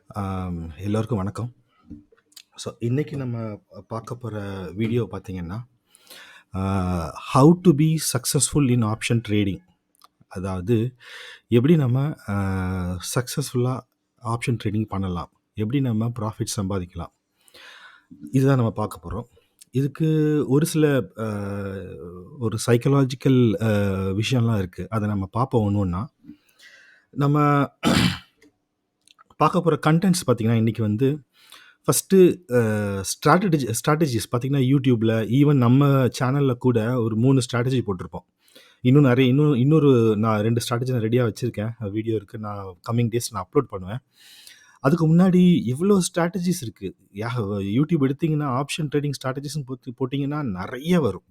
எல்லோருக்கும் வணக்கம். ஸோ இன்னைக்கு நம்ம பார்க்க போகிற வீடியோ பார்த்தீங்கன்னா, how to be successful in option trading. அதாவது எப்படி நம்ம சக்ஸஸ்ஃபுல்லாக ஆப்ஷன் ட்ரேடிங் பண்ணலாம், எப்படி நம்ம ப்ராஃபிட் சம்பாதிக்கலாம், இதுதான் நம்ம பார்க்க போகிறோம். இதுக்கு ஒரு சில ஒரு சைக்கலாஜிக்கல் விஷயம்லாம் இருக்குது. அதை நம்ம பார்ப்போம் ஒன்று ஒன்றா. நம்ம பார்க்க போகிற கண்டென்ட்ஸ் பார்த்தீங்கன்னா, இன்றைக்கி வந்து ஃபஸ்ட்டு ஸ்ட்ராட்டஜிஸ் பார்த்தீங்கன்னா, யூடியூப்பில் ஈவன் நம்ம சேனலில் கூட ஒரு 3 ஸ்ட்ராட்டஜி போட்டிருப்போம். இன்னொரு நான் 2 ஸ்ட்ராட்டஜி நான் ரெடியாக வச்சுருக்கேன். வீடியோ இருக்குது. நான் கம்மிங் டேஸ் நான் அப்லோட் பண்ணுவேன். அதுக்கு முன்னாடி இவ்வளோ ஸ்ட்ராட்டஜிஸ் இருக்குது. யூடியூப் எடுத்திங்கன்னா ஆப்ஷன் ட்ரேடிங் ஸ்ட்ராட்டஜிஸ்ன்னு போட்டிங்கன்னா நிறைய வரும்.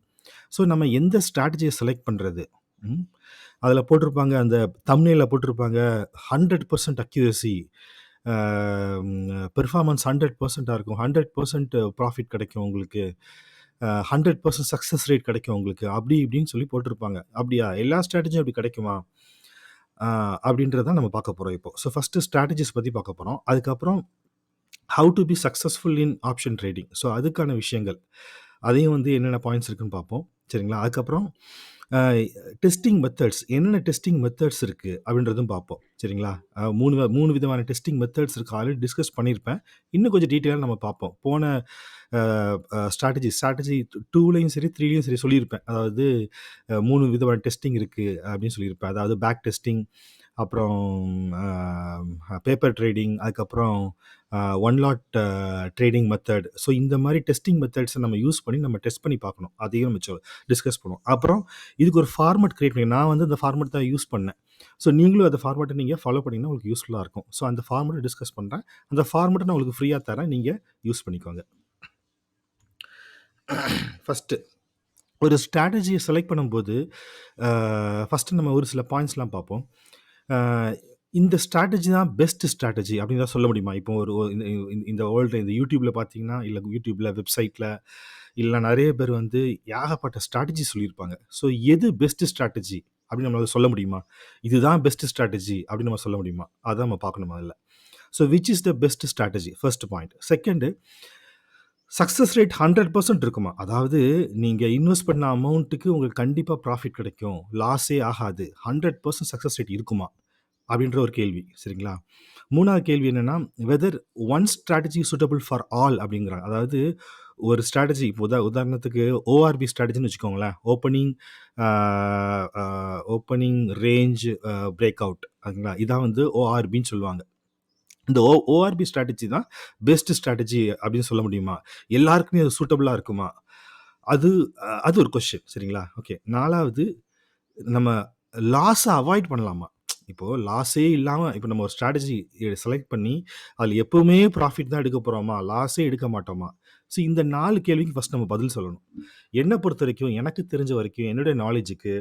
ஸோ நம்ம எந்த ஸ்ட்ராட்டஜியை செலக்ட் பண்ணுறது? அதில் போட்டிருப்பாங்க, அந்த தம்ப்நெயிலில் போட்டிருப்பாங்க 100% அக்யூரசி, பெர்ஃபார்மன்ஸ் 100% இருக்கும், 100% ப்ராஃபிட் கிடைக்கும் உங்களுக்கு, 100% சக்ஸஸ் ரேட் கிடைக்கும் உங்களுக்கு, அப்படி இப்படின்னு சொல்லி போட்டிருப்பாங்க. அப்படியா? எல்லா ஸ்ட்ராட்டஜியும் அப்படி கிடைக்குமா? அப்படின்றதான் நம்ம பார்க்க போகிறோம் இப்போ. ஸோ ஃபஸ்ட்டு ஸ்ட்ராட்டஜிஸ் பற்றி பார்க்க போகிறோம். அதுக்கப்புறம் how to be successful in option trading. So அதுக்கான விஷயங்கள், அதையும் வந்து என்னென்ன பாயிண்ட்ஸ் இருக்குன்னு பார்ப்போம். சரிங்களா? அதுக்கப்புறம் டெஸ்டிங் மெத்தட்ஸ், என்னென்ன டெஸ்டிங் மெத்தட்ஸ் இருக்குது அப்படின்றதும் பார்ப்போம். சரிங்களா? 3 விதமான டெஸ்டிங் மெத்தட்ஸ் இருக்குது. ஆல்ரெடி டிஸ்கஸ் பண்ணியிருப்பேன். இன்னும் கொஞ்சம் டீட்டெயிலாக நம்ம பார்ப்போம். போன ஸ்ட்ராட்டஜி 2லையும் சரி 3லையும் சரி சொல்லியிருப்பேன். அதாவது 3 விதமான டெஸ்டிங் இருக்குது அப்படின்னு சொல்லியிருப்பேன். அதாவது பேக் டெஸ்டிங், அப்புறம் பேப்பர் ட்ரேடிங், அதுக்கப்புறம் one lot trading method. So இந்த மாதிரி டெஸ்டிங் மெத்தட்ஸை நம்ம யூஸ் பண்ணி நம்ம டெஸ்ட் பண்ணி பார்க்கணும். அதையும் நம்ம டிஸ்கஸ் பண்ணுவோம். அப்புறம் இதுக்கு ஒரு ஃபார்மட் கிரியேட் பண்ணி, நான் வந்து அந்த ஃபார்மட் தான் யூஸ் பண்ணேன். ஸோ நீங்களும் அந்த ஃபார்மேட்டை நீங்கள் ஃபாலோ பண்ணிங்கன்னா உங்களுக்கு யூஸ்ஃபுல்லாக இருக்கும். ஸோ அந்த ஃபார்மேட்டை டிஸ்கஸ் பண்ணுறேன். அந்த ஃபார்மேட்டை நான் உங்களுக்கு ஃப்ரீயாக தரேன், நீங்கள் யூஸ் பண்ணிக்கோங்க. ஃபஸ்ட்டு ஒரு ஸ்ட்ராட்டஜியை செலக்ட் பண்ணும்போது ஃபஸ்ட்டு நம்ம ஒரு சில பாயிண்ட்ஸ்லாம் பார்ப்போம். இந்த ஸ்ட்ராட்டஜி தான் பெஸ்ட் ஸ்ட்ராட்டஜி அப்படின்னு தான் சொல்ல முடியுமா? இப்போ இந்த வேர்ல்டு, இந்த யூடியூப்பில் பார்த்தீங்கன்னா, இல்லை யூடியூப்பில், வெப்சைட்டில், இல்லை நிறைய பேர் வந்து ஏகப்பட்ட ஸ்ட்ராட்டஜி சொல்லியிருப்பாங்க. ஸோ எது பெஸ்ட் ஸ்ட்ராட்டஜி அப்படின்னு நம்மளால சொல்ல முடியுமா? இதுதான் பெஸ்ட் ஸ்ட்ராட்டஜி அப்படின்னு நம்ம சொல்ல முடியுமா? அதான் நம்ம பார்க்கணும் முதல்ல. So which is the best strategy? First point. Second, success rate 100% இருக்குமா? அதாவது நீங்கள் இன்வெஸ்ட் பண்ண அமௌண்ட்டுக்கு உங்களுக்கு கண்டிப்பாக ப்ராஃபிட் கிடைக்கும், லாஸே ஆகாது, 100% சக்ஸஸ் ரேட் இருக்குமா அப்படின்ற ஒரு கேள்வி. சரிங்களா? 3வது கேள்வி என்னென்னா, whether one strategy suitable for all அப்படிங்கிறாங்க. அதாவது ஒரு ஸ்ட்ராட்டஜி, இப்போ உதாரணத்துக்கு ஓஆர்பி ஸ்ட்ராட்டஜின்னு வச்சுக்கோங்களேன். ஓப்பனிங் ரேஞ்ச் பிரேக் அவுட், அதுங்களா, இதான் வந்து ஓஆர்பின்னு சொல்லுவாங்க. இந்த ஓஆர்பி ஸ்ட்ராட்டஜி தான் பெஸ்ட் ஸ்ட்ராட்டஜி அப்படின்னு சொல்ல முடியுமா? எல்லாருக்குமே அது சூட்டபிளாக இருக்குமா? அது ஒரு கொஸ்டின். சரிங்களா? ஓகே. 4வது, நம்ம லாஸை அவாய்ட் பண்ணலாமா? இப்போது லாஸே இல்லாமல் இப்போ நம்ம ஒரு ஸ்ட்ராட்டஜி செலக்ட் பண்ணி அதில் எப்போவுமே ப்ராஃபிட் தான் எடுக்க போகிறோமா, லாஸே எடுக்க மாட்டோமா? ஸோ இந்த 4 கேள்விக்கு ஃபஸ்ட் நம்ம பதில் சொல்லணும். என்னை பொறுத்த வரைக்கும், எனக்கு தெரிஞ்ச வரைக்கும், என்னுடைய நாலேஜுக்கு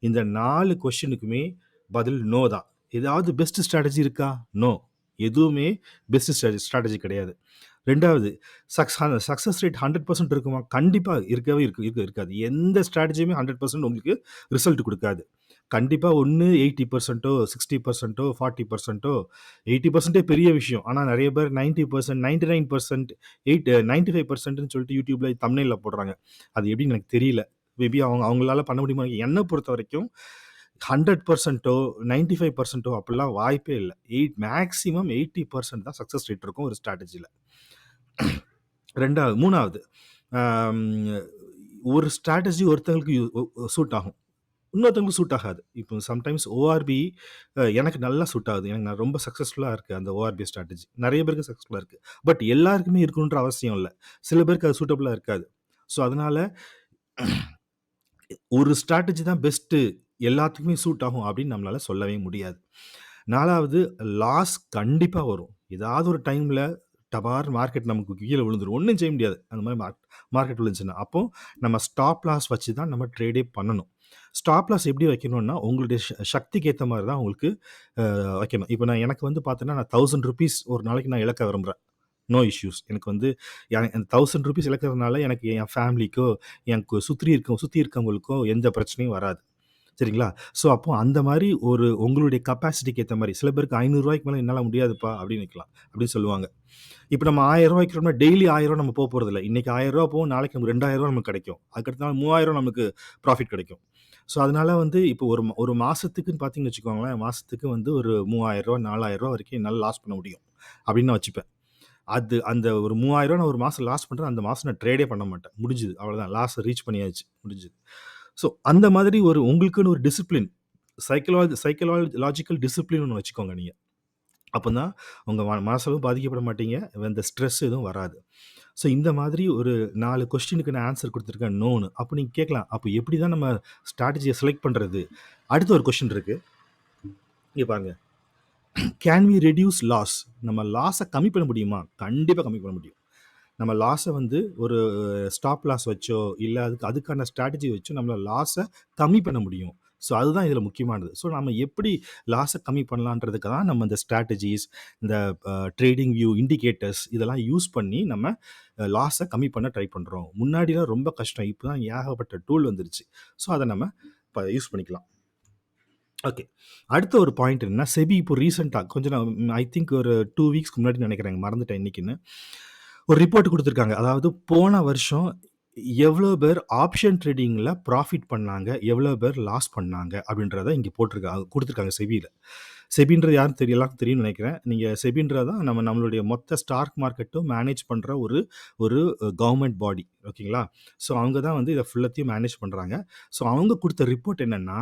இந்த 4 கொஸ்டினுக்குமே பதில் நோ தான். ஏதாவது பெஸ்ட் ஸ்ட்ராட்டஜி இருக்கா? நோ. எதுவுமே பெஸ்ட் ஸ்ட்ராட்டஜி கிடையாது. 2வது, சக்ஸஸ் ரேட் 100% இருக்குமா? கண்டிப்பாக இருக்காது. எந்த ஸ்ட்ராட்டஜியுமே 100% உங்களுக்கு ரிசல்ட் கொடுக்காது. கண்டிப்பாக ஒன்று 80%, 60%, 40%, 80% பெரிய விஷயம். ஆனால் நிறைய பேர் 90%, 99%, 95%ன்னு சொல்லிட்டு யூடியூப்பில் தம்ப்நெயிலில் போடுறாங்க. அது எப்படின்னு எனக்கு தெரியல. மேபி அவங்களால பண்ண முடியுமா? என்னை பொறுத்த வரைக்கும் 100%, 95% அப்படிலாம் வாய்ப்பே இல்லை. மேக்ஸிமம் 80% தான் சக்ஸஸ் ரேட் இருக்கும் ஒரு ஸ்ட்ராட்டஜியில். 3வது, ஒரு ஸ்ட்ராட்டஜி ஒருத்தங்களுக்கு சூட் ஆகும், இன்னொருத்தவங்களுக்கு சூட் ஆகாது. இப்போ சம்டைம்ஸ் ஓஆர்பி எனக்கு நல்லா சூட் ஆகுது, நான் ரொம்ப சக்ஸஸ்ஃபுல்லாக இருக்குது அந்த ஓஆர்பி ஸ்ட்ராட்டஜி. நிறைய பேருக்கு சக்ஸஸ்ஃபுல்லாக இருக்குது. பட் எல்லாருக்குமே இருக்கணுன்ற அவசியம் இல்லை. சில பேருக்கு அது சூட்டபுளாக இருக்காது. ஸோ அதனால் ஒரு ஸ்ட்ராட்டஜி தான் பெஸ்ட்டு, எல்லாத்துக்குமே சூட் ஆகும் அப்படின்னு நம்மளால் சொல்லவே முடியாது. 4வது, லாஸ் கண்டிப்பாக வரும். ஏதாவது ஒரு டைமில் டபார் மார்க்கெட் நமக்கு கீழே விழுந்துடும், ஒன்றும் செய்ய முடியாது. அந்த மாதிரி மார்க்கெட் விழுந்துச்சுன்னா அப்போது நம்ம ஸ்டாப் லாஸ் வச்சு தான் நம்ம ட்ரேடே பண்ணணும். ஸ்டாப் லாஸ் எப்படி வைக்கணும்னா, உங்களுடைய சக்திக்கு ஏற்ற மாதிரி தான் உங்களுக்கு வைக்கணும். இப்போ எனக்கு வந்து பார்த்தோன்னா, நான் 1000 ரூபீஸ் ஒரு நாளைக்கு நான் இழக்க விரும்புகிறேன். No issues. எனக்கு வந்து அந்த 1000 ரூபீஸ் இழக்கிறதுனால எனக்கு என் ஃபேமிலிக்கோ, எனக்கு சுற்றி இருக்கவங்களுக்கோ எந்த பிரச்சனையும் வராது. சரிங்களா? ஸோ, அப்போ அந்த மாரி ஒரு உங்களுடைய கெப்பாசிட்டிக்கு ஏத்த மாரி, சில பேருக்கு ரூ. 500க்கு மேல என்னால முடியாதுப்பா அப்படின்னு வைக்கலாம். அப்படின்னு சொல்லுவாங்க. இப்ப நம்ம ரூ. 1000 வைக்கிறோம்னா, டெய்லி ரூ. 1000 நம்ம போறதில்ல. இன்னைக்கு ரூ. 1000 போகும், நாளைக்கு நமக்கு ரூ. 2000 நமக்கு கிடைக்கும். அதுக்கடுத்த நாள் ரூ. 3000 நமக்கு ப்ராஃபிட் கிடைக்கும். ஸோ, அதனால வந்து இப்போ ஒரு மாசத்துக்குன்னு பார்த்தீங்கன்னு வச்சுக்கோங்களேன், மாசத்துக்கு வந்து ஒரு ரூ. 3000 ரூ. 4000 வரைக்கும் என்னால லாஸ் பண்ண முடியும். அப்படின்னு நான் வச்சுப்பேன். அந்த ஒரு ரூ. 3000 நான் ஒரு மாசம் லாஸ் பண்றேன். அந்த மாசம் நான் ட்ரேடே பண்ண மாட்டேன். முடிஞ்சுது. அவ்வளோதான். லாஸ ரீச் பண்ணியாச்சு. முடிஞ்சுது. ஸோ, அந்த மாதிரி உங்களுக்குன்னு ஒரு டிசிப்ளின், சைக்காலஜிக்கல் டிசிப்ளின் ஒண்ணு வச்சுக்கோங்க நீங்க. அப்பதான் உங்க மனசளவும் பாதிக்கப்பட மாட்டீங்க. இந்த ஸ்ட்ரெஸ் எதுவும் வராது. ஸோ, இந்த மாதிரி ஒரு 4 கொஸ்டினுக்கு நான் ஆன்சர் குடுத்துருக்கேன் நோன்னு. அப்ப நீங்க கேட்கலாம். அப்ப எப்படி தான் நம்ம ஸ்ட்ராட்டஜிய செலக்ட் பண்றது? அடுத்த ஒரு கொஸ்டின் இருக்கு. இங்க பாருங்க. Can we reduce loss? நம்ம லாஸ கம்மி பண்ண முடியுமா? கண்டிப்பா கம்மி பண்ண முடியும். நம்ம லாஸ வந்து ஒரு ஸ்டாப் லாஸ் வச்சோ, இல்ல அதுக்கான ஸ்ட்ராட்டஜி வச்சோ நம்மளால லாஸ கம்மி பண்ண முடியும். ஸோ, அதுதான் இதில முக்கியமானது. ஸோ, நம்ம எப்படி லாஸ கம்மி பண்ணலான்றதுக்கு தான் நம்ம இந்த ஸ்ட்ராட்டஜிஸ், இந்த ட்ரேடிங் வியூ, இண்டிகேட்டர்ஸ் இதெல்லாம் யூஸ் பண்ணி நம்ம லாஸ கம்மி பண்ண ட்ரை பண்றோம். முன்னாடிலாம் ரொம்ப கஷ்டம். இப்ப தான் ஏகப்பட்ட டூல் வந்துருச்சு. ஸோ, அத நம்ம யூஸ் பண்ணிக்கலாம். ஓகே. அடுத்த ஒரு பாயிண்ட் என்னன்னா, செபி இப்போ ரீசென்ட்டா கொஞ்சம் ஐ திங்க் ஒரு 2 வீக்ஸ்க்கு முன்னாடி நெனைக்கிறேன். மறந்துட்டேன் என்னைக்குன்னு. ஒரு ரிப்போர்ட் குடுத்துருக்காங்க. அதாவது போன வருஷம் எவ்வளோ பேர் ஆப்ஷன் ட்ரேடிங்ல ப்ராஃபிட் பண்ணாங்க, எவ்வளோ பேர் லாஸ் பண்ணாங்க அப்படின்றத இங்க குடுத்துருக்காங்க செபில. செபின்றது யாருன்னு எல்லாருக்கும் தெரியும்னு நெனைக்கிறேன். நீங்க செபின்றது தான் நம்மளுடைய மொத்த ஸ்டாக் மார்க்கெட்டும் மேனேஜ் பண்ற ஒரு ஒரு கவர்ன்மெண்ட் பாடி. ஓகேங்களா? ஸோ அவங்க தான் வந்து இத ஃபுல்லத்தையும் மேனேஜ் பண்றாங்க. ஸோ அவங்க குடுத்த ரிப்போர்ட் என்னன்னா,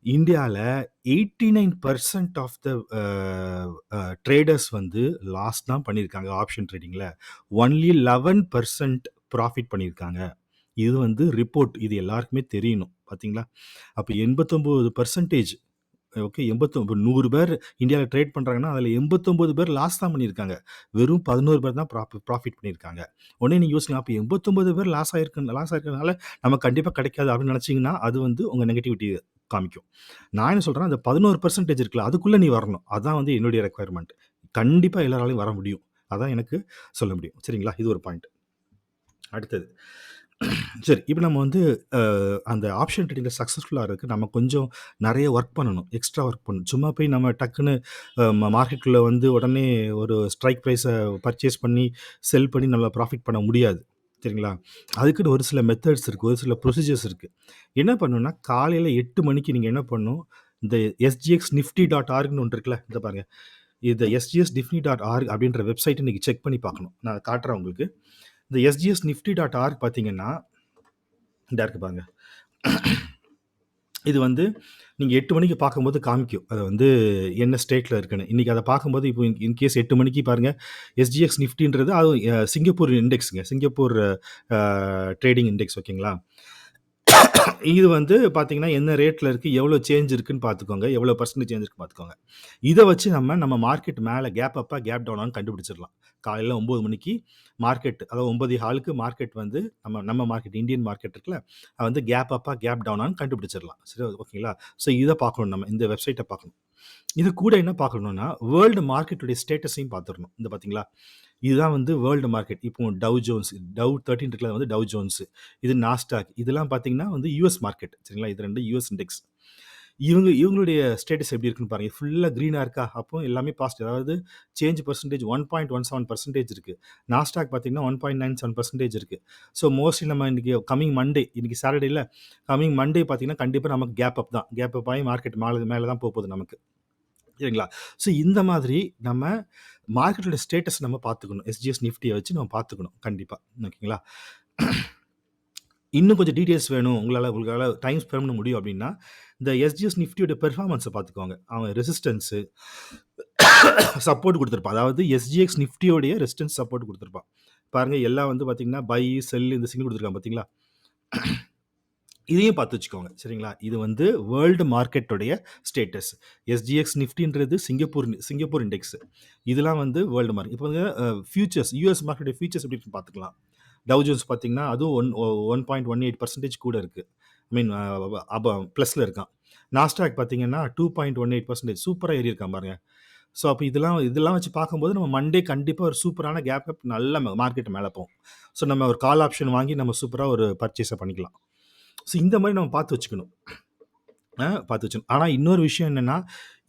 இந்தியால 89% ஆஃப் த ட்ரேடர்ஸ் வந்து லாஸ் தான் பண்ணியிருக்காங்க ஆப்ஷன் ட்ரேடிங்ல. ஒன்லி 11% ப்ராஃபிட் பண்ணியிருக்காங்க. இது வந்து ரிப்போர்ட். இது எல்லாருக்குமே தெரியணும். பார்த்தீங்களா? அப்ப 89% ஓகே 89 100 பேர் இந்தியால ட்ரேட் பண்றாங்கன்னா, அதுல 89 பேர் லாஸ் தான் பண்ணியிருக்காங்க. வெறும் 11 பேர் தான் ப்ராஃபிட் பண்ணியிருக்காங்க. உடனே நீங்க யோசிக்கலாம், அப்ப 89 பேர் லாஸ் ஆயிருக்கிறதுனால நமக்கு கண்டிப்பா கிடைக்காது அப்படின்னு நினைச்சீங்கன்னா, அது வந்து உங்க நெகட்டிவிட்டி காமிக்கும். நான் என்ன சொல்றேன்னா, அந்த 11% இருக்குல்ல, அதுக்குள்ள நீ வரணும். அதான் வந்து என்னுடைய ரெக்வயர்மென்ட். கண்டிப்பா எல்லாராலயும் வர முடியும். அதான் எனக்கு சொல்ல முடியும். சரிங்களா? இது ஒரு பாயிண்ட். அடுத்தது. சரி. இப்ப நம்ம வந்து அந்த ஆப்ஷன் ட்ரேடிங்ல சக்சஸ்ஃபுல்லா ஆகுறதுக்கு நம்ம கொஞ்சம் நெறைய ஒர்க் பண்ணணும். எக்ஸ்ட்ரா ஒர்க் பண்ணணும். சும்மா போய் நம்ம டக்குன்னு மார்க்கெட்குள்ள வந்து உடனே ஒரு ஸ்ட்ரைக் பிரைஸ பர்ச்சேஸ் பண்ணி, செல் பண்ணி நம்மளால ப்ராஃபிட் பண்ண முடியாது. சரிங்களா? அதுக்குன்னு ஒரு சில மெத்தட்ஸ் இருக்கு. ஒரு சில ப்ரொசீஜர்ஸ் இருக்கு. என்ன பண்ணணும்னா, காலையில 8 மணிக்கு நீங்க என்ன பண்ணணும், இந்த sgxnifty.orgன்னு ஒண்ணு இருக்குல்ல, இத பாருங்க. இந்த sgxnifty.org அப்படின்ற வெப்சைட்ட நீங்க செக் பண்ணி பார்க்கணும். நான் காட்டுறேன் உங்களுக்கு. இந்த sgsnifty.org பார்த்தீங்கன்னா, இந்தா இருக்கு பாருங்க. இது வந்து நீங்க 8 மணிக்கு பார்க்கும்போது காமிக்கும். அது வந்து என்ன ஸ்டேட்ல இருக்குன்னு. இன்னைக்கு அத பார்க்கும்போது இப்போ இன்கேஸ் 8 மணிக்கு பாருங்க, எஸ்ஜிஎக்ஸ் நிஃப்டின்றது அதுவும் சிங்கப்பூர் இண்டெக்ஸ்ங்க. சிங்கப்பூர் ட்ரேடிங் இண்டெக்ஸ் ஓகேங்களா? இது வந்து பார்த்தீங்கன்னா, என்ன ரேட்ல இருக்கு, எவ்வளோ சேஞ்ச் இருக்குன்னு பார்த்துக்கோங்க. எவ்வளோ பெர்சன்டேஜ் சேஞ்ச் இருக்குன்னு பார்த்துக்கோங்க. இத வச்சு நம்ம மார்க்கெட் மேல கேப் அப்பா, கேப் டவுனான்னு கண்டுபிடிச்சிடலாம். காலையில 9 மணிக்கு மார்க்கெட் அதாவது 9:15க்கு மார்க்கெட் வந்து நம்ம மார்க்கெட் இந்தியன் மார்க்கெட் இருக்குல்ல, அது வந்து கேப் அப்பா, கேப் டவுனான்னு கண்டுபிடிச்சிடலாம். சரி ஓகேங்களா? ஸோ இத பார்க்கணும் நம்ம. இந்த வெப்சைட்ட பார்க்கணும். இது கூட என்ன பார்க்கணும்னா, வேர்ல்டு மார்க்கெட்டுடைய ஸ்டேட்டஸையும் பார்த்துறணும். இந்த பார்த்தீங்களா? இதுதான் வந்து வேர்ல்டு மார்க்கெட். இப்போ டவ் 13 இருக்குல்ல அது வந்து டவ் ஜோன்ஸ். இது நாஸ்டாக். இதெல்லாம் பார்த்தீங்கன்னா வந்து யுஎஸ் மார்க்கெட். சரிங்களா? இது 2 யுஎஸ் இண்டெக்ஸ். இவங்களுடைய ஸ்டேட்டஸ் எப்படி இருக்குன்னு பாருங்க. ஃபுல்லா கிரீனா இருக்கா? அப்போ எல்லாமே பாசிட்டிவ். அதாவது சேஞ்ச் பெர்சன்டேஜ் 1.17% இருக்கு. நாஸ்டாக் பார்த்தீங்கன்னா 1.97% இருக்கு. ஸோ மோஸ்ட்லி நம்ம இன்னைக்கு கமிங் மண்டே, இன்னைக்கு சாட்டர்டேல கமிங் மண்டே பார்த்தீங்கன்னா, கண்டிப்பா நமக்கு கேப் அப் தான். கேப் அப் ஆகி மார்க்கெட் மேல தான் போப்போது நமக்கு. சரிங்களா? ஸோ இந்த மாதிரி நம்ம மார்க்கெட்டோட ஸ்டேட்டஸ் நம்ம பார்த்துக்கணும். எஸ்ஜிஎஸ் நிஃப்டிய வச்சு நம்ம பார்த்துக்கணும். கண்டிப்பா. ஓகேங்களா? இன்னும் கொஞ்சம் டீட்டெயில்ஸ் வேணும். உங்களால டைம் ஸ்பெண்ட் பண்ண முடியும் அப்டின்னா, இந்த எஸ்ஜிஎஸ் நிஃப்டியோட பெர்ஃபார்மன்ஸ பார்த்துக்கோங்க. அவன் ரெசிஸ்டன்ஸு, சப்போர்ட் குடுத்திருப்பான். அதாவது எஸ்ஜிஎக்ஸ் நிஃப்டியோடைய ரெசிஸ்டன்ஸ் சப்போர்ட் குடுத்திருப்பான். பாருங்க எல்லாம் வந்து பார்த்தீங்கன்னா, பை, செல் இந்த சிக்னல் குடுத்திருக்கான் பார்த்தீங்களா? இதையும் பார்த்து வச்சுக்கோங்க. சரிங்களா? இது வந்து வேர்ல்டு மார்க்கெட்டோடைய ஸ்டேட்டஸ். எஸ்ஜிஎக்ஸ் நிஃப்டின்றது சிங்கப்பூர் இண்டெக்ஸ். இதெல்லாம் வந்து வேர்ல்டு மார்க்கெட். இப்போ வந்து ஃபியூச்சர்ஸ் யுஎஸ் மார்க்கெட் ஃபியூச்சர்ஸ் எப்படி இருக்குன்னு பார்த்துக்கலாம். டவ் ஜோன்ஸ் பார்த்தீங்கன்னா, அதுவும் 1.18% கூட இருக்கு. ஐ மீன் ப்ளஸ்ல இருக்கான். நாஸ்டாக் பார்த்தீங்கன்னா 2.18% சூப்பரா ஏறியிருக்கான் பாருங்க. ஸோ அப்ப இதெல்லாம் வச்சு பார்க்கும்போது நம்ம மண்டே கண்டிப்பா ஒரு சூப்பரான கேப் அப் நல்ல மார்க்கெட் மேல போகும். ஸோ நம்ம ஒரு கால் ஆப்ஷன் வாங்கி நம்ம சூப்பரா ஒரு பர்ச்சேஸ பண்ணிக்கலாம். ஸோ இந்த மாரி நம்ம பார்த்து வச்சுக்கணும். பார்த்து வச்சுக்கணும். ஆனா இன்னொரு விஷயம் என்னன்னா,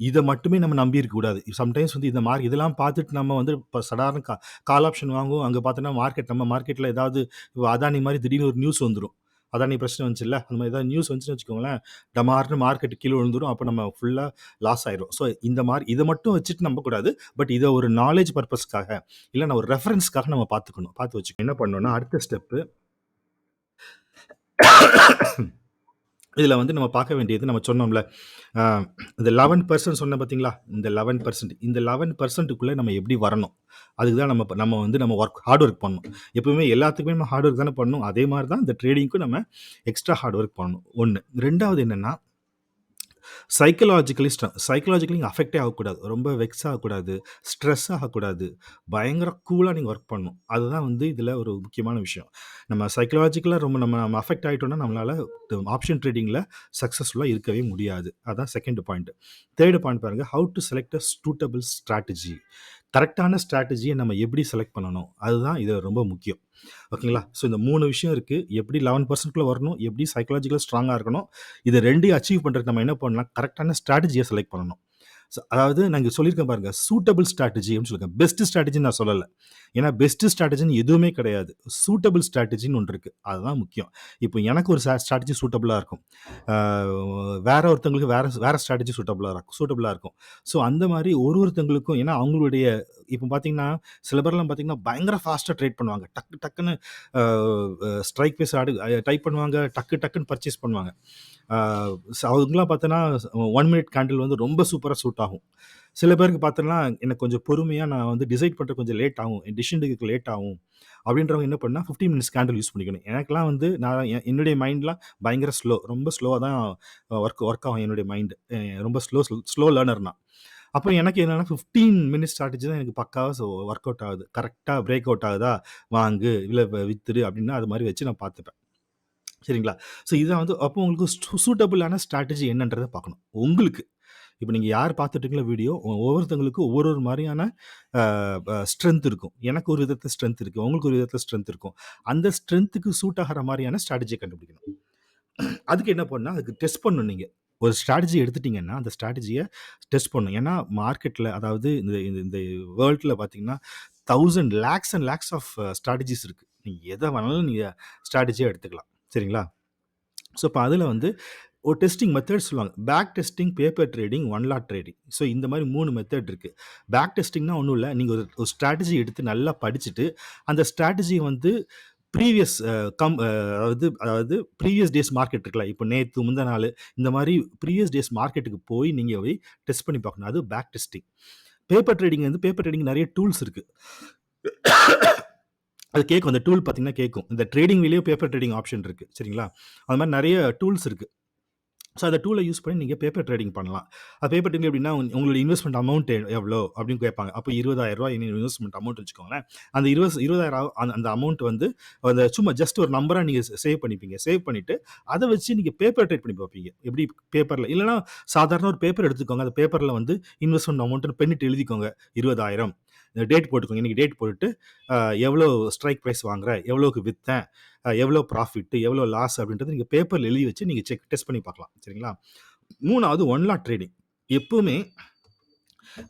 இத மட்டுமே நம்ம நம்பி இருக்கக்கூடாது. சம்டைம்ஸ் வந்து இந்த இதெல்லாம் பார்த்துட்டு நம்ம வந்து இப்ப சடார்ன்னு கால் ஆப்ஷன் வாங்குவோம். அங்க பார்த்தோன்னா நம்ம மார்க்கெட்ல ஏதாவது அதானி மாரி திடீர்னு ஒரு நியூஸ் வந்துரும். அதானி பிரச்சனை வந்துச்சுல்ல, அந்த மாரி ஏதாவது நியூஸ் வந்துச்சுன்னு வச்சுக்கோங்களேன், டமார்ன்னு மார்க்கெட் கீழ விழுந்துரும். அப்ப நம்ம ஃபுல்லா லாஸ் ஆயிருவோம். ஸோ இந்த மாரி இத மட்டும் வச்சுட்டு நம்பக்கூடாது. பட் இத ஒரு நாலேட்ஜ் பர்ப்பஸ்க்காக, இல்ல நான் ஒரு ரெஃபரன்ஸ்க்காக நம்ம பார்த்துக்கணும். பார்த்து வச்சுக்கணும். என்ன பண்ணணும்னா, அடுத்த ஸ்டெப்பு இதில வந்து நம்ம பார்க்க வேண்டியது நம்ம சொன்னோம்ல, அ இந்த 11% சொன்னேன் பார்த்தீங்களா? இந்த 11% இந்த 11%க்குள்ள நம்ம எப்படி வரணும்? அதுக்கு தான் நம்ம வந்து நம்ம ஹார்ட் ஒர்க் பண்ணணும். எப்பவுமே எல்லாத்துக்குமே நம்ம ஹார்ட் ஒர்க் தானே பண்ணணும். அதே மாரி தான் இந்த ட்ரேடிங்க்கும் நம்ம எக்ஸ்ட்ரா ஹார்ட் ஒர்க் பண்ணணும். 1. 2வது என்னன்னா, சைக்காலஜிக்கலி நீங்க அஃபெக்ட்டே ஆகக்கூடாது. ரொம்ப வெக்ஸ் ஆகக்கூடாது. ஸ்ட்ரெஸ் ஆகக்கூடாது. பயங்கர கூலா நீங்க ஒர்க் பண்ணணும். அதுதான் வந்து இதில ஒரு முக்கியமான விஷயம். நம்ம சைக்காலஜிக்கலா ரொம்ப நம்ம நம்ம அஃபெக்ட் ஆயிட்டோம்னா, நம்மளால ஆப்ஷன் ட்ரேடிங்ல சக்சஸ்ஃபுல்லா இருக்கவே முடியாது. அதான் 2nd பாயிண்ட். 3 பாயிண்ட் பாருங்க. How to select a suitable strategy. கரெக்ட்டான ஸ்ட்ராட்டஜிய நம்ம எப்படி செலக்ட் பண்ணணும்? அதுதான் இது ரொம்ப முக்கியம். ஓகேங்களா? ஸோ இந்த 3 விஷயம் இருக்கு. எப்படி 11%க்குள்ள வரணும்? எப்படி சைக்காலஜிக்கலா ஸ்ட்ராங்கா இருக்கணும்? இது 2யும் அச்சீவ் பண்றதுக்கு நம்ம என்ன பண்ணலாம்? கரெக்ட்டான ஸ்ட்ராட்டஜிய செலக்ட் பண்ணணும். அதாவது நான் இங்க சொல்லியிருக்கேன் பாருங்க. சூட்டபிள் ஸ்ட்ராட்டஜி அப்டின்னு சொல்லிருக்கேன். பெஸ்ட் ஸ்ட்ராட்டஜின்னு நான் சொல்லல. ஏன்னா பெஸ்ட் ஸ்ட்ராட்டஜின்னு எதுவுமே கிடையாது. சூட்டபிள் ஸ்ட்ராட்டஜின்னு ஒண்ணு இருக்கு. அதுதான் முக்கியம். இப்போ எனக்கு ஒரு ஸ்ட்ராட்டஜி சூட்டபிளா இருக்கும். ஆ வேற ஒருத்தவங்களுக்கு வேற ஸ்ட்ராட்டஜி சூட்டபிளா இருக்கும். ஸோ அந்த மாரி ஒருத்தவங்களுக்கும் ஏன்னா அவங்களுடைய இப்போ பார்த்தீங்கன்னா, சில பேர்லாம் பார்த்தீங்கன்னா, பயங்கர ஃபாஸ்ட்டா ட்ரேட் பண்ணுவாங்க. டக்குன்னு அ ஸ்ட்ரைக் ப்ரைஸ் டைப் பண்ணுவாங்க. டக்குன்னு பர்ச்சேஸ் பண்ணுவாங்க. ஆ அவங்களுக்குலாம் பார்த்தோன்னா, 1 மினிட் கேண்டில் வந்து ரொம்ப சூப்பரா சூட் ஆகும். சில பேருக்கு பார்த்தோன்னா, எனக்கு கொஞ்சம் பொறுமையா நான் வந்து டிசைட் பண்றதுக்கு கொஞ்சம் லேட் ஆகும். டிசிஷன் எடுக்க லேட் ஆகும். அப்படின்றவங்க என்ன பண்ணா 15 மினிட்ஸ் கேண்டில் யூஸ் பண்ணிக்கணும். எனக்கெல்லாம் வந்து நான் என்னுடைய மைண்ட்லாம் பயங்கர ரொம்ப ஸ்லோவா தான் ஒர்க் ஒர்க் ஆகும் என்னுடைய மைண்ட். ரொம்ப ஸ்லோ லேர்னர் நான். அப்போ எனக்கு என்னன்னா 15 மினிட்ஸ் ஸ்ட்ராட்டஜி தான் எனக்கு பக்காவா ஒர்க் அவுட் ஆகுது. கரெக்ட்டா பிரேக் அவுட் ஆகுதா, வாங்கு, இல்ல வித்துடு அப்படின்னா அது மாரி வச்சு நான் பார்த்துப்பேன். சரிங்களா? ஸோ இதான் வந்து அப்போ உங்களுக்கு சூட்டபிளான ஸ்ட்ராட்டஜி என்னன்றத பார்க்கணும். உங்களுக்கு. இப்ப நீங்க யார் பார்த்துட்டு இருக்கீங்களோ வீடியோ, ஒவ்வொருத்தவங்களுக்கும் ஒரு மாரியான அ அ ஸ்ட்ரென்த் இருக்கும். எனக்கு ஒரு விதத்துல ஸ்ட்ரென்த் இருக்கு. உங்களுக்கு ஒரு விதத்துல ஸ்ட்ரென்த் இருக்கும். அந்த ஸ்ட்ரென்த்துக்கு சூட் ஆகுற மாரியான ஸ்ட்ராட்டஜிய கண்டுபிடிக்கணும். அதுக்கு என்ன பண்ணணும்னா, அதுக்கு டெஸ்ட் பண்ணணும் நீங்க. ஒரு ஸ்ட்ராட்டஜி எடுத்துட்டீங்கன்னா, அந்த ஸ்ட்ராட்டஜிய டெஸ்ட் பண்ணணும். ஏன்னா, மார்க்கெட்ல அதாவது இந்த இந்த இந்த வேர்ல்ட்ல பார்த்தீங்கன்னா, 1000 lakhs and lakhs of strategies இருக்கு. நீங்க எத வேணாலும் நீங்க ஸ்ட்ராட்டஜியா எடுத்துக்கலாம். சரிங்களா? ஸோ, இப்ப அதுல வந்து ஒரு டெஸ்டிங் மெத்தட் சொல்லுவாங்க. Back testing, paper trading, one lot trading. So, இந்த மாரி 3 மெத்தட் இருக்கு. பேக் டெஸ்டிங்னா ஒண்ணும் இல்ல. நீங்க ஒரு ஒரு ஸ்ட்ராட்டஜி எடுத்து நல்லா படிச்சுட்டு, அந்த ஸ்ட்ராட்டஜிய வந்து ப்ரீவியஸ் அ கம் அ அதாவது ப்ரீவியஸ் டேஸ் மார்க்கெட் இருக்குல்ல. இப்போ நேத்து, முந்தா நாளு இந்த மாரி ப்ரீவியஸ் டேஸ் மார்க்கெட்டுக்கு போய் நீங்க போய் டெஸ்ட் பண்ணி பார்க்கணும். அது பேக் டெஸ்டிங். பேப்பர் ட்ரேடிங் நெறைய டூல்ஸ் இருக்கு. அது கேட்கும். அந்த டூல் பார்த்தீங்கன்னா கேட்கும். இந்த ட்ரேடிங் வேலையும் பேப்பர் ட்ரேடிங் ஆப்ஷன் இருக்கு. சரிங்களா? அது மாரி நெறைய டூல்ஸ் இருக்கு. ஸோ அந்த டூல யூஸ் பண்ணி நீங்க பேப்பர் ட்ரேடிங் பண்ணலாம். பேப்பர் ட்ரேடிங் எப்படின்னா, உங்களுடைய இன்வெஸ்ட்மென்ட் அமௌண்ட் எவ்வளோ அப்படின்னு கேட்பாங்க. அப்போ ரூ. 20,000 இன்வெஸ்ட்மென்ட் அமௌண்ட் வச்சுக்கோங்களேன். அந்த 20,000 அந்த அமௌண்ட் வந்து சும்மா ஜஸ்ட் ஒரு நம்பரா நீங்க சேவ் பண்ணிப்பீங்க. சேவ் பண்ணிட்டு, அத வச்சு நீங்க பேப்பர் ட்ரேட் பண்ணி பார்ப்பீங்க. எப்படி பேப்பர்ல இல்லன்னா சாதாரண ஒரு பேப்பர் எடுத்துக்கோங்க. அந்த பேப்பர்ல வந்து இன்வெஸ்ட்மென்ட் அமௌண்ட்ன்னு பென்னிட்டு எழுதிக்கோங்க. 20,000 டேட் போட்டுக்கோங்க. இன்னைக்கு டேட் போட்டுட்டு, அ எவ்வளோ ஸ்ட்ரைக் பிரைஸ் வாங்குறேன்? எவ்வளோக்கு வித்தேன்? எவ்வளோ ப்ராஃபிட்? எவ்வளோ லாஸ்? அப்படின்றத நீங்க பேப்பர்ல எழுதி வச்சு நீங்க டெஸ்ட் பண்ணி பார்க்கலாம். சரிங்களா? 3வது ஒன் லாட் ட்ரேடிங். எப்பவுமே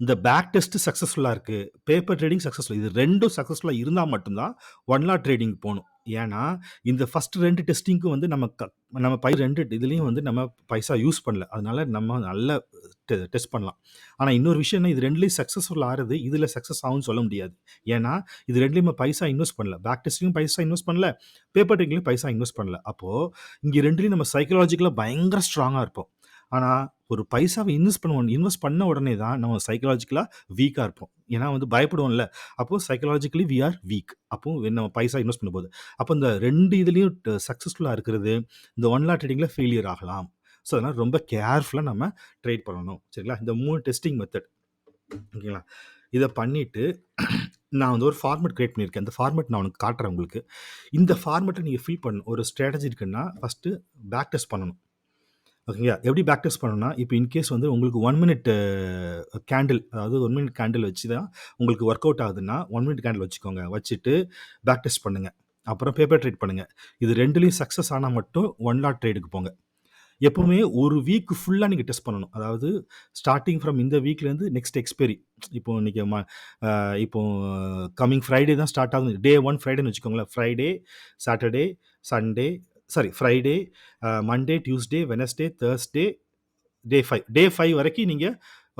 இந்த பேக் டெஸ்ட் சக்சஸ்ஃபுல்லா இருக்கு. Paper trading successful. இது 2ம் சக்சஸ்ஃபுல்லா இருந்தா மட்டும் தான் ஒன் லாட் ட்ரேடிங் போணும். ஏன்னா, இந்த ஃபர்ஸ்ட் 2 டெஸ்டிங்க்கும் வந்து நம்ம 2 இதுலயும் வந்து நம்ம பைசா யூஸ் பண்ணல. அதனால நம்ம நல்லா டெஸ்ட் பண்ணலாம். ஆனா இன்னொரு விஷயம் என்ன, இது 2லயும் சக்சஸ்ஃபுல் ஆறது, இதுல சக்சஸ் ஆகும்னு சொல்ல முடியாது. ஏன்னா, இது 2லயும் பைசா இன்வெஸ்ட் பண்ணல. பேக் டெஸ்ட்லயும் பைசா இன்வெஸ்ட் பண்ணல. பேப்பர் ட்ரேடிங்லயும் பைசா இன்வெஸ்ட் பண்ணல. அப்போ இங்க 2லயும் நம்ம சைக்காலஜிக்கலா பயங்கர ஸ்ட்ராங்கா இருப்போம். ஆனா, ஒரு பைசாவ இன்வெஸ்ட் பண்ண உடனே தான் நம்ம சைக்காலஜிக்கலா வீக்கா இருப்போம். ஏன்னா வந்து பயப்படுவோம்ல. அப்போ சைக்காலஜிக்கலி வி ஆர் வீக். அப்போ நம்ம பைசா இன்வெஸ்ட் பண்ணும்போது. அப்போ இந்த 2 இதுலயும் சக்சஸ்ஃபுல்லா இருக்கிறது, இந்த ஒன் லாட் ட்ரேடிங்ல ஃபெயிலியர் ஆகலாம். ஸோ, அதனால ரொம்ப கேர்ஃபுல்லா நம்ம ட்ரேட் பண்ணணும். சரிங்களா? இந்த 3 டெஸ்டிங் மெத்தட். ஓகேங்களா? இத பண்ணிட்டு நான் வந்து ஒரு ஃபார்மேட் கிரியேட் பண்ணியிருக்கேன். அந்த ஃபார்மேட் நான் உனக்கு காட்டுறேன் உங்களுக்கு. இந்த ஃபார்மேட்ட நீங்க ஃபில் பண்ணணும். ஒரு ஸ்ட்ராட்டஜி இருக்குன்னா, ஃபர்ஸ்ட்டு பேக் டெஸ்ட் பண்ணணும். ஓகேங்களா? எப்படி பேக் டெஸ்ட் பண்ணணும்னா, இப்போ இன்கேஸ் வந்து உங்களுக்கு 1 மினிட் கேண்டில் அதாவது 1 மினிட் கேண்டில் வச்சு தான் உங்களுக்கு ஒர்க் அவுட் ஆகுதுன்னா, 1 மினிட் கேண்டில் வச்சுக்கோங்க. வச்சுட்டு பேக் டெஸ்ட் பண்ணுங்க. அப்புறம் பேப்பர் ட்ரேட் பண்ணுங்க. இது 2லயும் சக்சஸ் ஆனா மட்டும் ஒன் லாட் ட்ரேடுக்கு போங்க. எப்பவுமே ஒரு வீக் ஃபுல்லா நீங்க டெஸ்ட் பண்ணணும். அதாவது ஸ்டார்ட்டிங் ஃப்ரம் இந்த வீக்லேருந்து நெக்ஸ்ட் எக்ஸ்பைரி. இப்போ இன்னைக்கு இப்போ கம்மிங் ஃப்ரைடே தான் ஸ்டார்ட் ஆகுது. டே 1 ஃப்ரைடேன்னு வச்சுக்கோங்களேன். Friday, Saturday, Sunday sorry Friday, Monday, Tuesday, Wednesday, Thursday, day 5 வரைக்கும் நீங்க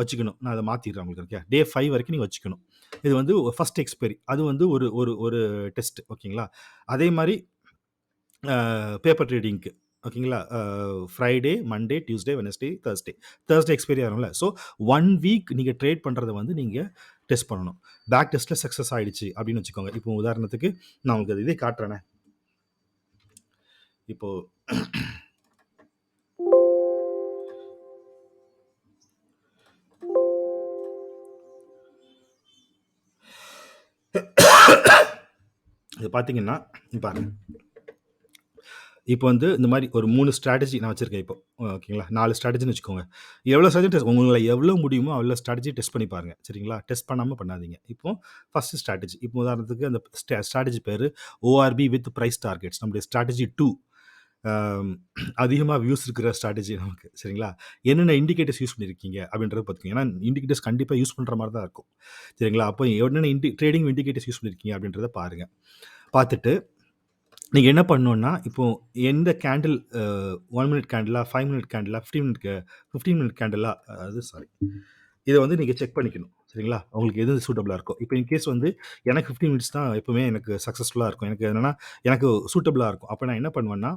வச்சுக்கணும். நான் அத மாத்திடுறேன் உங்களுக்கு. ஓகே. டே 5 வரைக்கும் நீங்க வச்சுக்கணும். இது வந்து ஃபர்ஸ்ட் எக்ஸ்பைரி. அது வந்து ஒரு ஒரு ஒரு டெஸ்ட். ஓகேங்களா? அதே மாரி பேப்பர் ட்ரேடிங்க்கு. ஓகேங்களா? Friday, Monday, Tuesday, Wednesday, Thursday expiry ஆகும்ல. ஸோ 1 வீக் நீங்க ட்ரேட் பண்றத வந்து நீங்க டெஸ்ட் பண்ணணும். பேக் டெஸ்ட்ல சக்சஸ் ஆயிடுச்சு அப்படின்னு வச்சுக்கோங்க. இப்போ உதாரணத்துக்கு நான் உங்களுக்கு இதே காட்டுறேனே. இப்போ இது பார்த்தீங்கன்னா, பாருங்க. இப்போ வந்து இந்த மாரி ஒரு 3 ஸ்ட்ராட்டஜி நான் வச்சிருக்கேன் இப்போ. ஓகேங்களா? 4 ஸ்ட்ராட்டஜின்னு வச்சுக்கோங்க. எவ்வளோ ஸ்ட்ராட்டஜி டெஸ்ட் உங்களால எவ்வளோ முடியுமோ அவ்வளோ ஸ்ட்ராட்டஜி டெஸ்ட் பண்ணி பாருங்க. சரிங்களா? டெஸ்ட் பண்ணாம பண்ணாதீங்க. இப்போ ஃபர்ஸ்ட் ஸ்ட்ராட்டஜி. இப்போ உதாரணத்துக்கு அந்த ஸ்ட்ராட்டஜி பேரு ORB வித் பிரைஸ் டார்கெட்ஸ். நம்முடைய ஸ்ட்ராட்டஜி 2. அதிகமா வியூஸ் இருக்கிற ஸ்ட்ராட்டஜி நமக்கு. சரிங்களா? என்னென்ன இண்டிகேட்டர்ஸ் யூஸ் பண்ணியிருக்கீங்க அப்படின்றத பார்த்துக்கோங்க. ஏன்னா இண்டிகேட்டர்ஸ் கண்டிப்பா யூஸ் பண்ற மாரி தான் இருக்கும். சரிங்களா? அப்போ என்னென்ன ட்ரேடிங் இண்டிகேட்டர்ஸ் யூஸ் பண்ணியிருக்கீங்க அப்படின்றத பாருங்க. பார்த்துட்டு நீங்க என்ன பண்ணணும்னா, இப்போ எந்த candle 1 minute candela, 5 minute candela, 15 minute candela அது சாரி. இத வந்து நீங்க செக் பண்ணிக்கணும். சரிங்களா? உங்களுக்கு எது சூட்டபிளா இருக்கோ. இப்போ இன் கேஸ் வந்து எனக்கு 15 மினிட்ஸ் தான் எப்பவுமே எனக்கு சக்சஸ்ஃபுல்லா இருக்கும். எனக்கு என்னன்னா, எனக்கு சூட்டபிளா இருக்கும். அப்ப நான் என்ன பண்ணுவேன்னா,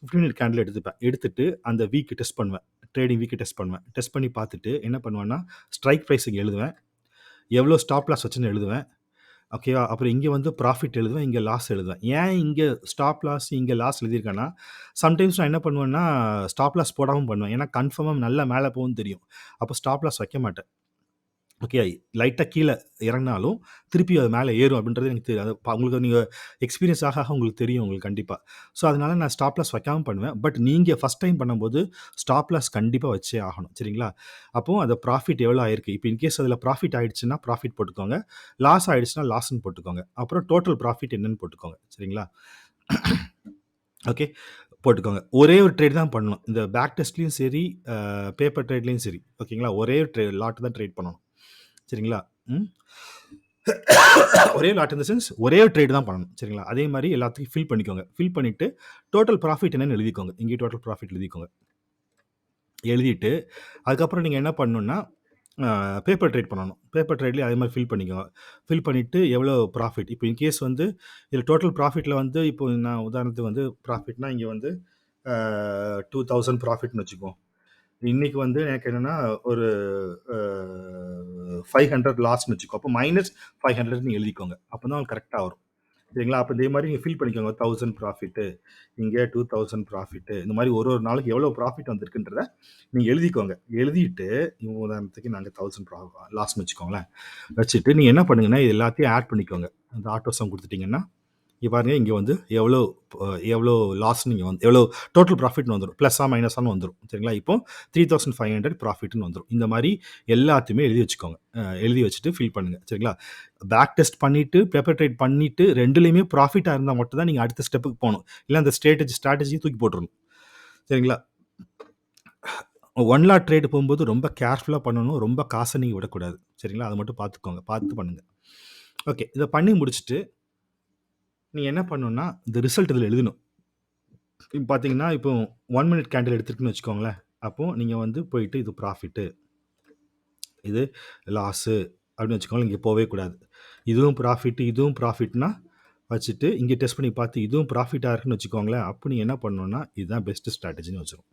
15 மினிட் கேண்டில் எடுத்துப்பேன். எடுத்துட்டு அந்த வீக் டெஸ்ட் பண்ணுவேன். ட்ரேடிங் வீக் டெஸ்ட் பண்ணுவேன். டெஸ்ட் பண்ணி பார்த்துட்டு என்ன பண்ணுவேன்னா, ஸ்ட்ரைக் பிரைஸ் இங்க எழுதுவேன். எவ்வளோ ஸ்டாப் லாஸ் வச்சுன்னு எழுதுவேன். ஓகேவா? அப்புறம் இங்க வந்து ப்ராஃபிட் எழுதுவேன். இங்க லாஸ் எழுதுவேன். ஏன் இங்க ஸ்டாப் லாஸ், இங்க லாஸ் எழுதியிருக்கேன்னா, சம்டைம்ஸ் நான் என்ன பண்ணுவேன்னா, ஸ்டாப் லாஸ் போடாம பண்ணுவேன். ஏன்னா கன்ஃபார்மா நல்லா மேல போகும்னு தெரியும். அப்போ ஸ்டாப் லாஸ் வைக்க மாட்டேன். ஓகே. லைட்டா கீழ இறங்குனாலும், திருப்பி அது மேல ஏறும் அப்படின்றது எனக்கு தெரியும். அது உங்களுக்கு நீங்க எக்ஸ்பீரியன்ஸ் ஆக ஆக உங்களுக்கு தெரியும் உங்களுக்கு கண்டிப்பா. ஸோ, அதனால நான் ஸ்டாப் லாஸ் வைக்காம பண்ணுவேன். பட் நீங்க ஃபர்ஸ்ட் டைம் பண்ணும்போது, ஸ்டாப் லாஸ் கண்டிப்பா வச்சே ஆகணும். சரிங்களா? அப்போ அது ப்ராஃபிட் எவ்வளோ ஆயிருக்கு? இப்போ இன்கேஸ் அதில ப்ராஃபிட் ஆயிடுச்சுன்னா, ப்ராஃபிட் போட்டுக்கோங்க. லாஸ் ஆயிடுச்சுன்னா, லாஸ்ன்னு போட்டுக்கோங்க. அப்புறம் டோட்டல் ப்ராஃபிட் என்னன்னு போட்டுக்கோங்க. சரிங்களா? ஓகே. போட்டுக்கோங்க. ஒரே ஒரு ட்ரேட் தான் பண்ணணும். இந்த பேக் டெஸ்ட்லயும் சரி, பேப்பர் ட்ரேட்லயும் சரி. ஓகேங்களா? ஒரே லாட் தான் ட்ரேட் பண்ணணும். சரிங்களா? ம். ஒரே லாட் இன் த சென்ஸ் ஒரே ட்ரேட் தான் பண்ணணும். சரிங்களா? அதே மாரி எல்லாத்தையும் ஃபில் பண்ணிக்கோங்க. ஃபில் பண்ணிட்டு டோட்டல் ப்ராஃபிட் என்னன்னு எழுதிக்கோங்க. இங்கேயே டோட்டல் ப்ராஃபிட் எழுதிக்கோங்க. எழுதிட்டு அதுக்கப்புறம் நீங்க என்ன பண்ணணும்னா, பேப்பர் ட்ரேட் பண்ணணும். பேப்பர் ட்ரேட்லயும் அதே மாரி ஃபில் பண்ணிக்கோங்க. ஃபில் பண்ணிட்டு எவ்வளோ ப்ராஃபிட் இப்போ இன்கேஸ் வந்து இதில டோட்டல் ப்ராஃபிட்ல வந்து இப்போ நான் உதாரணத்துக்கு வந்து ப்ராஃபிட்னா இங்க வந்து 2000 ப்ராஃபிட்ன்னு வச்சுக்குவோம். இன்னைக்கு வந்து எனக்கு என்னன்னா ஒரு 500 லாஸ்ன்னு வச்சுக்கோ. அப்போ -500 நீங்க எழுதிக்கோங்க. அப்பதான் கரெக்ட்டா வரும். சரிங்களா? அப்ப இதே மாரி நீங்க ஃபில் பண்ணிக்கோங்க. 1000 ப்ராஃபிட்டு, இங்க 2000 ப்ராஃபிட்டு. இந்த மாரி ஒரு ஒரு நாளைக்கு எவ்வளோ ப்ராஃபிட் வந்திருக்குன்றத நீங்க எழுதிக்கோங்க. எழுதிட்டு உதாரணத்துக்கு நாங்க 1000 லாஸ்ன்னு வச்சுக்கோங்களேன். வச்சுட்டு நீங்க என்ன பண்ணுங்கன்னா, இது எல்லாத்தையும் ஆட் பண்ணிக்கோங்க. அந்த ஆட்டோ சம் குடுத்துட்டீங்கன்னா இங்க பாருங்க, இங்க வந்து எவ்வளோ லாஸ்ன்னு இங்க வந்து எவ்வளோ டோட்டல் ப்ராஃபிட்ன்னு வந்துரும். ப்ளஸ்ஸா, மைனஸான்னு வந்துரும். சரிங்களா? இப்போ 3500 ப்ராஃபிட்ன்னு வந்துரும். இந்த மாரி எல்லாத்தையுமே எழுதி வச்சுக்கோங்க. எழுதி வச்சுட்டு ஃபில் பண்ணுங்க. சரிங்களா? பேக் டெஸ்ட் பண்ணிட்டு, பேப்பர் ட்ரேட் பண்ணிட்டு 2லயுமே ப்ராஃபிட்டா இருந்தா மட்டும் தான் நீங்க அடுத்த ஸ்டெப்புக்கு போணும். இல்ல அந்த ஸ்ட்ராட்டஜிய தூக்கி போட்டுறணும். சரிங்களா? 1 லாட் ட்ரேட் போம்போது ரொம்ப கேர்ஃபுல்லா பண்ணணும். ரொம்ப காச நீங்க விடக்கூடாது. சரிங்களா? அத மட்டும் பார்த்துக்கோங்க. பார்த்து பண்ணுங்க. ஓகே. இத பண்ணி முடிச்சுட்டு நீங்க என்ன பண்ணணும்னா, இந்த ரிசல்ட் இதில எழுதணும். இப்ப பார்த்தீங்கன்னா, இப்போ 1 மினிட் கேண்டில் எடுத்திருக்குன்னு வச்சுக்கோங்களேன். அப்போ நீங்க வந்து போயிட்டு இது ப்ராஃபிட்டு, இது லாஸு அப்படின்னு வச்சுக்கோங்களேன். இங்க போவே கூடாது. இதுவும் ப்ராஃபிட்னா வச்சுட்டு, இங்க டெஸ்ட் பண்ணி பார்த்து இதுவும் ப்ராஃபிட்டா இருக்குன்னு வச்சுக்கோங்களேன். அப்ப நீங்க என்ன பண்ணணும்னா, இதுதான் பெஸ்ட் ஸ்ட்ராட்டஜின்னு வச்சுரும்.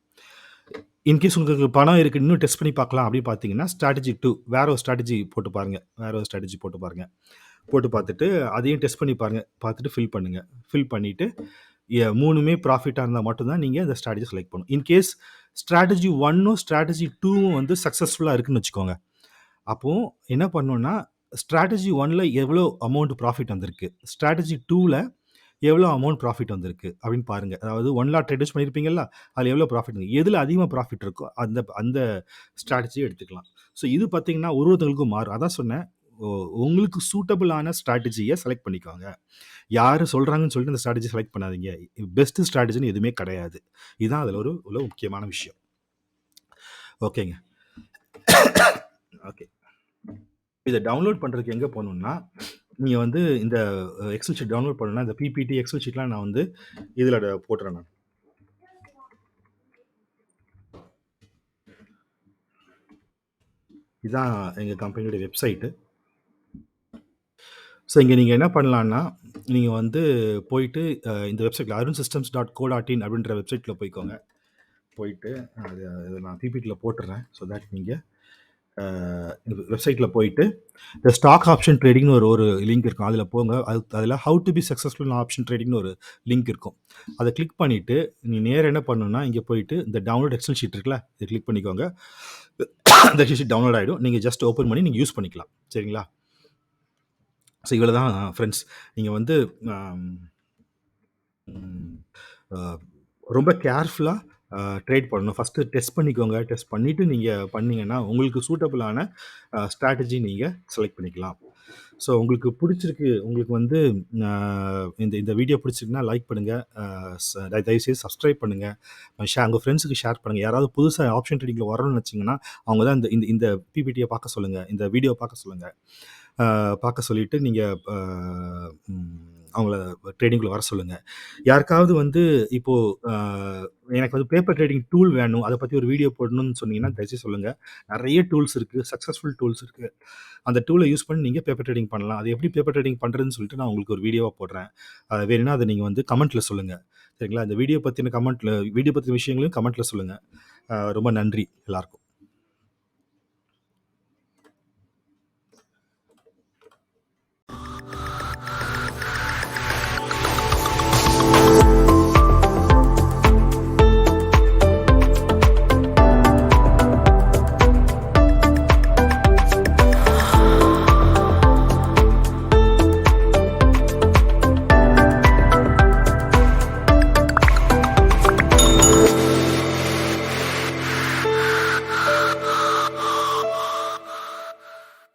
இன்கேஸ் உங்களுக்கு பணம் இருக்கு, இன்னும் டெஸ்ட் பண்ணி பார்க்கலாம் அப்படின்னு பார்த்தீங்கன்னா, ஸ்ட்ராட்டஜி 2 வேற ஒரு ஸ்ட்ராட்டஜி போட்டு பாருங்க. வேற ஒரு ஸ்ட்ராட்டஜி போட்டு பாருங்க. போட்டு பார்த்துட்டு, அதையும் டெஸ்ட் பண்ணி பாருங்க. பார்த்துட்டு ஃபில் பண்ணுங்க. ஃபில் பண்ணிட்டு 3மே ப்ராஃபிட்டா இருந்தா மட்டும் தான் நீங்க இந்த ஸ்ட்ராட்டஜி செலக்ட் பண்ணணும். இன்கேஸ் ஸ்ட்ராட்டஜி 1ம், ஸ்ட்ராட்டஜி 2ம் வந்து சக்சஸ்ஃபுல்லா இருக்குன்னு வச்சுக்கோங்க. அப்போ என்ன பண்ணணும்னா, ஸ்ட்ராட்டஜி 1ல எவ்வளோ அமௌண்ட் ப்ராஃபிட் வந்திருக்கு? ஸ்ட்ராட்டஜி 2ல எவ்வளோ அமௌண்ட் ப்ராஃபிட் வந்திருக்கு? அப்படின்னு பாருங்க. அதாவது 1 லாட் ட்ரேட் பண்ணியிருப்பீங்கல்ல, அதில எவ்வளோ ப்ராஃபிட் எதுல அதிகமா ப்ராஃபிட் இருக்கோ, அந்த அந்த ஸ்ட்ராட்டஜிய எடுத்துக்கலாம். ஸோ இது பார்த்தீங்கன்னா, ஒருத்தவங்களுக்கும் மாறும். அதான் சொன்னேன். ஒ உங்களுக்கு சூட்டபிளான ஸ்ட்ராட்டஜிய செலக்ட் பண்ணிக்கோங்க. யாரு சொல்றாங்கன்னு சொல்லிட்டு அந்த ஸ்ட்ராட்டஜி செலக்ட் பண்ணாதீங்க. பெஸ்ட் ஸ்ட்ராட்டஜின்னு எதுவுமே கிடையாது. இதுதான் அதில உள்ள முக்கியமான விஷயம். ஓகேங்க. ஓகே. இத டவுன்லோட் பண்றதுக்கு எங்க போணும்னா, நீங்க வந்து இந்த எக்ஸெல் ஷீட் டவுன்லோட் பண்ணணும்னா, இந்த பிபிடி, எக்ஸெல் ஷீட்லாம் நான் வந்து இதில போட்டுறேன் நான். இதான் எங்க கம்பெனியோட வெப்சைட்டு. ஸோ இங்க நீங்க என்ன பண்ணலான்னா, நீங்க வந்து போயிட்டு இந்த வெப்சைட்ல arunsystems.co.in அப்படின்ற வெப்சைட்ல போய்க்கோங்க. போயிட்டு அது அத நான் பிபிடில போட்டுறேன். ஸோ தட் நீங்க இந்த வெப்சைட்ல போயிட்டு இந்த ஸ்டாக் ஆப்ஷன் ட்ரேடிங்னு ஒரு ஒரு லிங்க் இருக்கும். அதில போங்க. அதில how to be successful in option ட்ரேடிங்னு ஒரு லிங்க் இருக்கும். அத கிளிக் பண்ணிட்டு, நீ நேரா என்ன பண்ணணும்னா, இங்க போயிட்டு இந்த டவுன்லோட் எக்ஸெல் ஷீட் இருக்குல்ல, இத கிளிக் பண்ணிக்கோங்க. அந்த எக்ஸெல் ஷீட் டவுன்லோட் ஆயிடும். நீங்க ஜஸ்ட் ஓப்பன் பண்ணி நீங்க யூஸ் பண்ணிக்கலாம். சரிங்களா? ஸோ இவ்வளோதான் ஃப்ரெண்ட்ஸ். நீங்க வந்து அம் ம் அ ரொம்ப கேர்ஃபுல்லா ட்ரேட் பண்ணணும். ஃபர்ஸ்ட்டு டெஸ்ட் பண்ணிக்கோங்க. டெஸ்ட் பண்ணிட்டு நீங்க பண்ணீங்கன்னா, உங்களுக்கு சூட்டபிளான ஸ்ட்ராட்டஜி நீங்க செலக்ட் பண்ணிக்கலாம். ஸோ உங்களுக்கு புடிச்சிருக்கு, உங்களுக்கு வந்து அ இந்த இந்த வீடியோ புடிச்சிருக்குன்னா லைக் பண்ணுங்க. அ ச தயவுசெய்து சப்ஸ்கிரைப் பண்ணுங்க. உங்க ஃப்ரெண்ட்ஸுக்கு ஷேர் பண்ணுங்க. யாராவது புதுசா ஆப்ஷன் ட்ரேடிங்ல வரணும்னு நெனச்சீங்கன்னா, அவங்க தான் இந்த இந்த இந்த பிபிடிய பார்க்க சொல்லுங்க. இந்த வீடியோ பார்க்க சொல்லுங்க. பார்க்க சொல்லிட்டு நீங்க அ ம் அவங்கள ட்ரேடிங்குள்ள வர சொல்லுங்க. யாருக்காவது வந்து இப்போ அ எனக்கு வந்து பேப்பர் ட்ரேடிங் டூல் வேணும். அத பத்தி ஒரு வீடியோ போடணும்னு சொன்னீங்கன்னா, தயவுசெய்து சொல்லுங்க. நெறைய டூல்ஸ் இருக்கு. சக்சஸ்ஃபுல் டூல்ஸ் இருக்கு. அந்த டூல யூஸ் பண்ணி நீங்க பேப்பர் ட்ரேடிங் பண்ணலாம். அது எப்படி பேப்பர் ட்ரேடிங் பண்றதுன்னு சொல்லிட்டு நான் உங்களுக்கு ஒரு வீடியோவா போடுறேன். வேணும்னா அத நீங்க வந்து கமெண்ட்ல சொல்லுங்க. சரிங்களா? இந்த வீடியோ பத்தின விஷயங்களையும் கமெண்ட்ல சொல்லுங்க. ரொம்ப நன்றி எல்லாருக்கும்.